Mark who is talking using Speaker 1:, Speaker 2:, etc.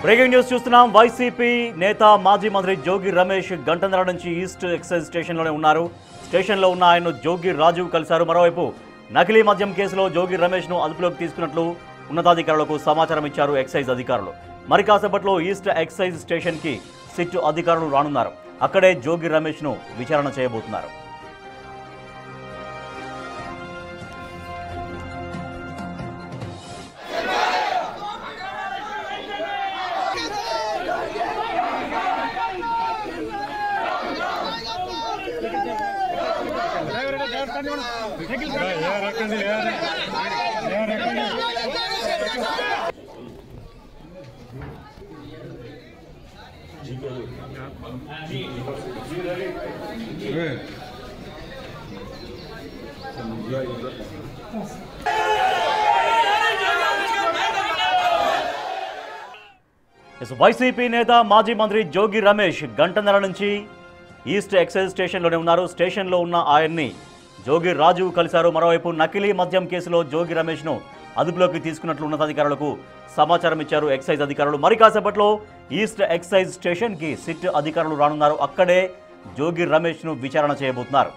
Speaker 1: Breaking news చూస్తున్నాం. YCP నేత మాజీ మంత్రి జోగి రమేష్ గంటన్నర నుంచి ఈస్ట్ ఎక్సైజ్ స్టేషన్లోనే ఉన్నారు. స్టేషన్లో ఉన్న ఆయన జోగి రాజు కలిశారు. మరోవైపు నకిలీ మద్యం కేసులో జోగి రమేష్ను అదుపులోకి తీసుకున్నట్లు ఉన్నతాధికారులకు సమాచారం ఇచ్చారు ఎక్సైజ్ అధికారులు. మరి కాసేపట్లో ఈస్ట్ ఎక్సైజ్ స్టేషన్కి సిట్ అధికారులు రానున్నారు. అక్కడే జోగి రమేష్ను విచారణ చేయబోతున్నారు. వైసీపీ నేత మాజీ మంత్రి జోగి రమేష్ గంటన్నర నుంచి ఈస్ట్ ఎక్సైజ్ స్టేషన్లోనే ఉన్నారు. స్టేషన్లో ఉన్న ఆయన్ని జోగి రాజు కలిశారు. మరోవైపు నకిలీ మద్యం కేసులో జోగి రమేష్ను అదుపులోకి తీసుకున్నట్లు ఉన్నతాధికారులకు సమాచారం ఇచ్చారు ఎక్సైజ్ అధికారులు. మరి కాసేపట్లో ఈస్ట్ ఎక్సైజ్ స్టేషన్కి సిట్ అధికారులు రానున్నారు. అక్కడే జోగి రమేష్ను విచారణ చేయబోతున్నారు.